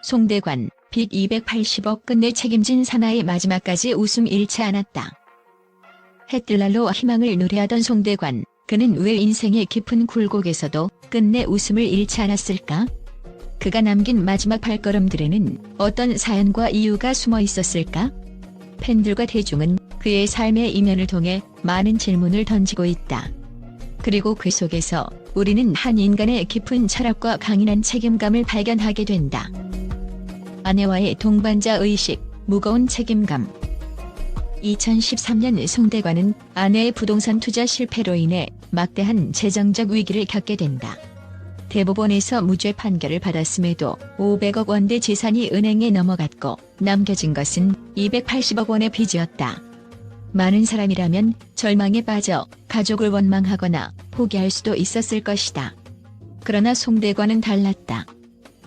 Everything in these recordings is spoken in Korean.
송대관, 빚 280억 끝내 책임진 사나이 마지막까지 웃음 잃지 않았다. 해뜰 날로 희망을 노래하던 송대관, 그는 왜 인생의 깊은 굴곡에서도 끝내 웃음을 잃지 않았을까? 그가 남긴 마지막 발걸음들에는 어떤 사연과 이유가 숨어 있었을까? 팬들과 대중은 그의 삶의 이면을 통해 많은 질문을 던지고 있다. 그리고 그 속에서 우리는 한 인간의 깊은 철학과 강인한 책임감을 발견하게 된다. 아내와의 동반자 의식, 무거운 책임감. 2013년 송대관은 아내의 부동산 투자 실패로 인해 막대한 재정적 위기를 겪게 된다. 대법원에서 무죄 판결을 받았음에도 500억 원대 재산이 은행에 넘어갔고 남겨진 것은 280억 원의 빚이었다. 많은 사람이라면 절망에 빠져 가족을 원망하거나 포기할 수도 있었을 것이다. 그러나 송대관은 달랐다.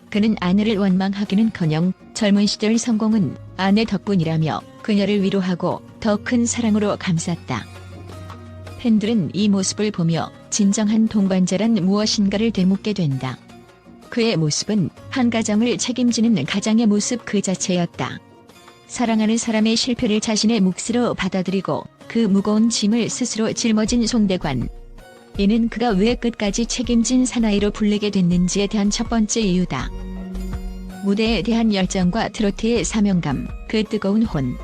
그는 아내를 원망하기는커녕 젊은 시절 성공은 아내 덕분이라며 그녀를 위로하고 더 큰 사랑으로 감쌌다. 팬들은 이 모습을 보며 진정한 동반자란 무엇인가를 되묻게 된다. 그의 모습은 한 가정을 책임지는 가장의 모습 그 자체였다. 사랑하는 사람의 실패를 자신의 몫으로 받아들이고 그 무거운 짐을 스스로 짊어진 송대관. 이는 그가 왜 끝까지 책임진 사나이로 불리게 됐는지에 대한 첫 번째 이유다. 무대에 대한 열정과 트로트의 사명감, 그 뜨거운 혼.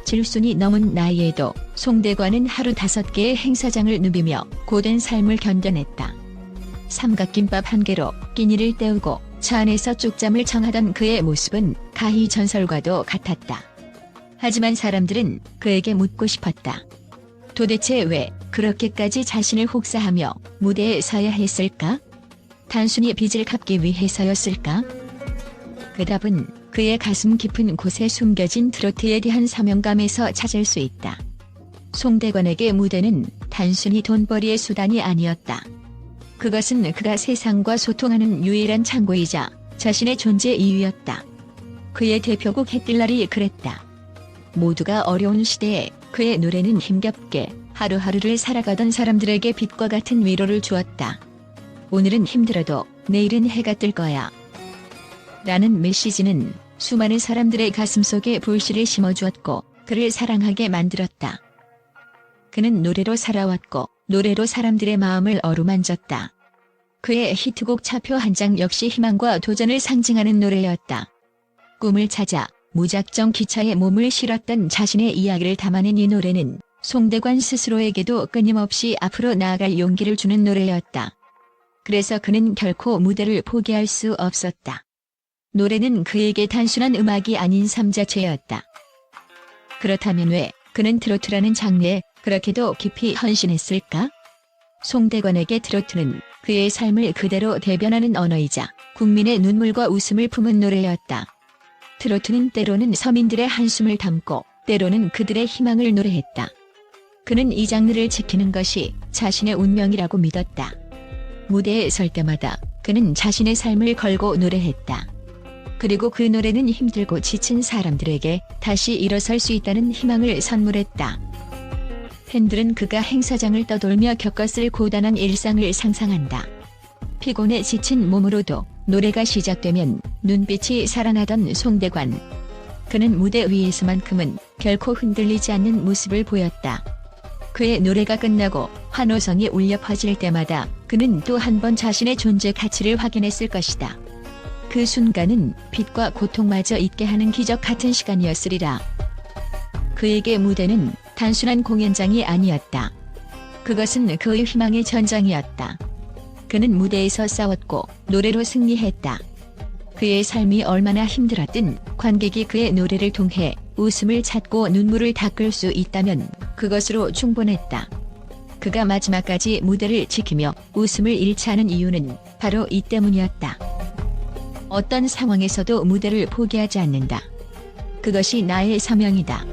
질순이 넘은 나이에도 송대관은 하루 5개의 행사장을 누비며 고된 삶을 견뎌냈다. 삼각김밥 1개로 끼니를 때우고 차 안에서 쪽잠을 청하던 그의 모습은 가히 전설과도 같았다. 하지만 사람들은 그에게 묻고 싶었다. 도대체 왜 그렇게까지 자신을 혹사하며 무대에 서야 했을까? 단순히 빚을 갚기 위해서였을까? 그 답은 그의 가슴 깊은 곳에 숨겨진 트로트에 대한 사명감에서 찾을 수 있다. 송대관에게 무대는 단순히 돈벌이의 수단이 아니었다. 그것은 그가 세상과 소통하는 유일한 창고이자 자신의 존재 이유였다. 그의 대표곡 해뜰 날이 그랬다. 모두가 어려운 시대에 그의 노래는 힘겹게 하루하루를 살아가던 사람들에게 빛과 같은 위로를 주었다. 오늘은 힘들어도 내일은 해가 뜰 거야. 라는 메시지는 수많은 사람들의 가슴속에 불씨를 심어주었고 그를 사랑하게 만들었다. 그는 노래로 살아왔고 노래로 사람들의 마음을 어루만졌다. 그의 히트곡 차표 한 장 역시 희망과 도전을 상징하는 노래였다. 꿈을 찾아 무작정 기차에 몸을 실었던 자신의 이야기를 담아낸 이 노래는 송대관 스스로에게도 끊임없이 앞으로 나아갈 용기를 주는 노래였다. 그래서 그는 결코 무대를 포기할 수 없었다. 노래는 그에게 단순한 음악이 아닌 삶 자체였다. 그렇다면 왜 그는 트로트라는 장르에 그렇게도 깊이 헌신했을까? 송대관에게 트로트는 그의 삶을 그대로 대변하는 언어이자 국민의 눈물과 웃음을 품은 노래였다. 트로트는 때로는 서민들의 한숨을 담고 때로는 그들의 희망을 노래했다. 그는 이 장르를 지키는 것이 자신의 운명이라고 믿었다. 무대에 설 때마다 그는 자신의 삶을 걸고 노래했다. 그리고 그 노래는 힘들고 지친 사람들에게 다시 일어설 수 있다는 희망을 선물했다. 팬들은 그가 행사장을 떠돌며 겪었을 고단한 일상을 상상한다. 피곤해 지친 몸으로도 노래가 시작되면 눈빛이 살아나던 송대관. 그는 무대 위에서만큼은 결코 흔들리지 않는 모습을 보였다. 그의 노래가 끝나고 환호성이 울려 퍼질 때마다 그는 또 한 번 자신의 존재 가치를 확인했을 것이다. 그 순간은 빛과 고통마저 잊게 하는 기적 같은 시간이었으리라. 그에게 무대는 단순한 공연장이 아니었다. 그것은 그의 희망의 전장이었다. 그는 무대에서 싸웠고 노래로 승리했다. 그의 삶이 얼마나 힘들었든 관객이 그의 노래를 통해 웃음을 찾고 눈물을 닦을 수 있다면 그것으로 충분했다. 그가 마지막까지 무대를 지키며 웃음을 잃지 않은 이유는 바로 이 때문이었다. 어떤 상황에서도 무대를 포기하지 않는다. 그것이 나의 사명이다.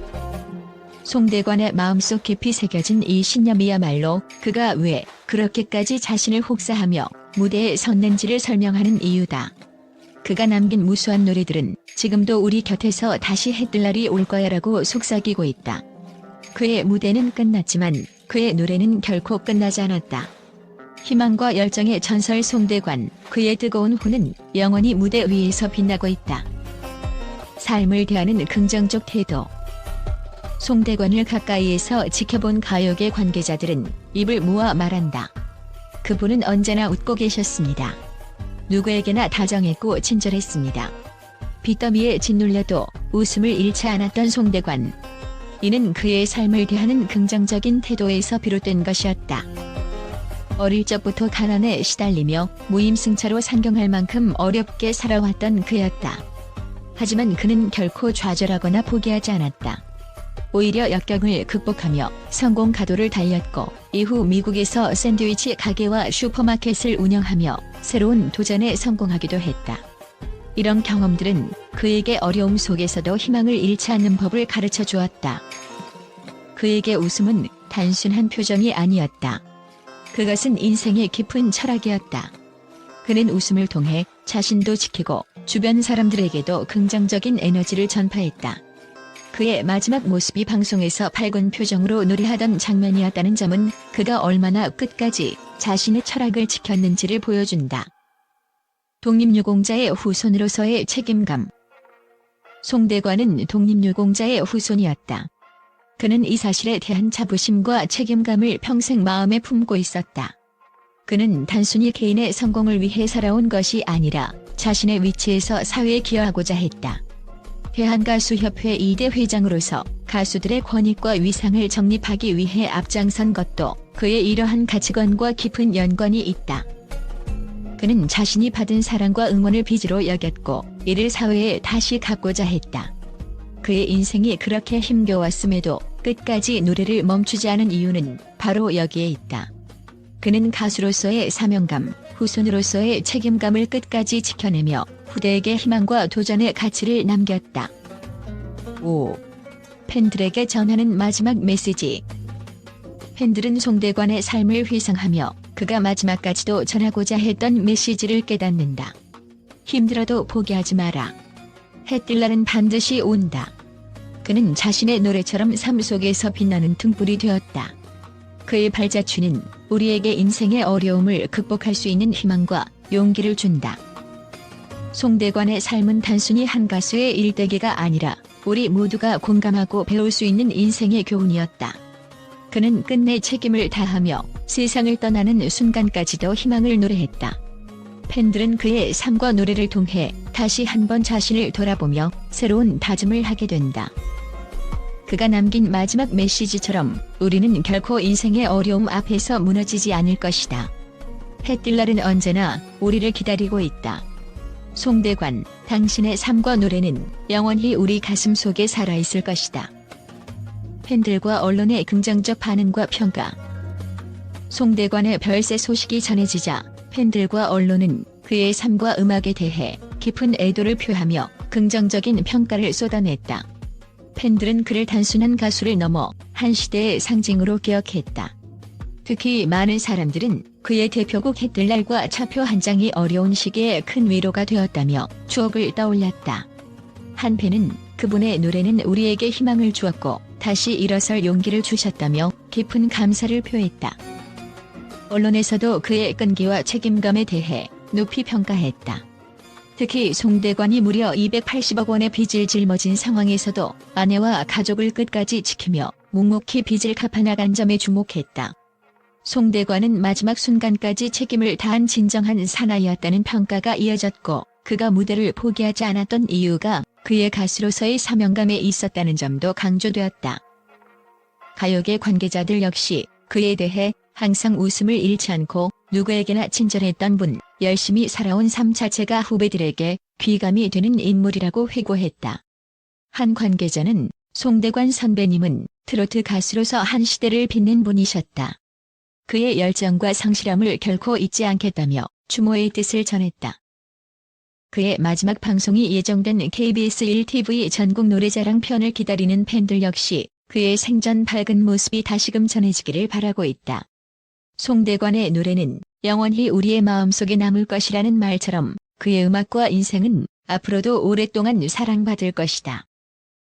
송대관의 마음속 깊이 새겨진 이 신념이야말로 그가 왜 그렇게까지 자신을 혹사하며 무대에 섰는지를 설명하는 이유다. 그가 남긴 무수한 노래들은 지금도 우리 곁에서 다시 해뜰 날이 올 거야라고 속삭이고 있다. 그의 무대는 끝났지만 그의 노래는 결코 끝나지 않았다. 희망과 열정의 전설 송대관, 그의 뜨거운 혼은 영원히 무대 위에서 빛나고 있다. 삶을 대하는 긍정적 태도. 송대관을 가까이에서 지켜본 가요계 관계자들은 입을 모아 말한다. 그분은 언제나 웃고 계셨습니다. 누구에게나 다정했고 친절했습니다. 빚더미에 짓눌려도 웃음을 잃지 않았던 송대관. 이는 그의 삶을 대하는 긍정적인 태도에서 비롯된 것이었다. 어릴 적부터 가난에 시달리며 무임승차로 상경할 만큼 어렵게 살아왔던 그였다. 하지만 그는 결코 좌절하거나 포기하지 않았다. 오히려 역경을 극복하며 성공 가도를 달렸고 이후 미국에서 샌드위치 가게와 슈퍼마켓을 운영하며 새로운 도전에 성공하기도 했다. 이런 경험들은 그에게 어려움 속에서도 희망을 잃지 않는 법을 가르쳐 주었다. 그에게 웃음은 단순한 표정이 아니었다. 그것은 인생의 깊은 철학이었다. 그는 웃음을 통해 자신도 지키고 주변 사람들에게도 긍정적인 에너지를 전파했다. 그의 마지막 모습이 방송에서 밝은 표정으로 노래하던 장면이었다는 점은 그가 얼마나 끝까지 자신의 철학을 지켰는지를 보여준다. 독립유공자의 후손으로서의 책임감. 송대관은 독립유공자의 후손이었다. 그는 이 사실에 대한 자부심과 책임감을 평생 마음에 품고 있었다. 그는 단순히 개인의 성공을 위해 살아온 것이 아니라 자신의 위치에서 사회에 기여하고자 했다. 대한가수협회 2대 회장으로서 가수들의 권익과 위상을 정립하기 위해 앞장선 것도 그의 이러한 가치관과 깊은 연관이 있다. 그는 자신이 받은 사랑과 응원을 빚으로 여겼고 이를 사회에 다시 갚고자 했다. 그의 인생이 그렇게 힘겨웠음에도 끝까지 노래를 멈추지 않은 이유는 바로 여기에 있다. 그는 가수로서의 사명감, 후손으로서의 책임감을 끝까지 지켜내며 후대에게 희망과 도전의 가치를 남겼다. 5. 팬들에게 전하는 마지막 메시지. 팬들은 송대관의 삶을 회상하며 그가 마지막까지도 전하고자 했던 메시지를 깨닫는다. 힘들어도 포기하지 마라. 해 뜰 날은 반드시 온다. 그는 자신의 노래처럼 삶 속에서 빛나는 등불이 되었다. 그의 발자취는 우리에게 인생의 어려움을 극복할 수 있는 희망과 용기를 준다. 송대관의 삶은 단순히 한 가수의 일대기가 아니라 우리 모두가 공감하고 배울 수 있는 인생의 교훈이었다. 그는 끝내 책임을 다하며 세상을 떠나는 순간까지도 희망을 노래했다. 팬들은 그의 삶과 노래를 통해 다시 한번 자신을 돌아보며 새로운 다짐을 하게 된다. 그가 남긴 마지막 메시지처럼 우리는 결코 인생의 어려움 앞에서 무너지지 않을 것이다. 해 뜰 날은 언제나 우리를 기다리고 있다. 송대관, 당신의 삶과 노래는 영원히 우리 가슴 속에 살아있을 것이다. 팬들과 언론의 긍정적 반응과 평가. 송대관의 별세 소식이 전해지자 팬들과 언론은 그의 삶과 음악에 대해 깊은 애도를 표하며 긍정적인 평가를 쏟아냈다. 팬들은 그를 단순한 가수를 넘어 한 시대의 상징으로 기억했다. 특히 많은 사람들은 그의 대표곡 해 뜰 날과 차표 한 장이 어려운 시기에 큰 위로가 되었다며 추억을 떠올렸다. 한 팬은 그분의 노래는 우리에게 희망을 주었고 다시 일어설 용기를 주셨다며 깊은 감사를 표했다. 언론에서도 그의 끈기와 책임감에 대해 높이 평가했다. 특히 송대관이 무려 280억 원의 빚을 짊어진 상황에서도 아내와 가족을 끝까지 지키며 묵묵히 빚을 갚아나간 점에 주목했다. 송대관은 마지막 순간까지 책임을 다한 진정한 사나이였다는 평가가 이어졌고 그가 무대를 포기하지 않았던 이유가 그의 가수로서의 사명감에 있었다는 점도 강조되었다. 가요계 관계자들 역시 그에 대해 항상 웃음을 잃지 않고 누구에게나 친절했던 분, 열심히 살아온 삶 자체가 후배들에게 귀감이 되는 인물이라고 회고했다. 한 관계자는 송대관 선배님은 트로트 가수로서 한 시대를 빛낸 분이셨다. 그의 열정과 성실함을 결코 잊지 않겠다며 추모의 뜻을 전했다. 그의 마지막 방송이 예정된 KBS 1TV 전국 노래자랑 편을 기다리는 팬들 역시 그의 생전 밝은 모습이 다시금 전해지기를 바라고 있다. 송대관의 노래는 영원히 우리의 마음속에 남을 것이라는 말처럼 그의 음악과 인생은 앞으로도 오랫동안 사랑받을 것이다.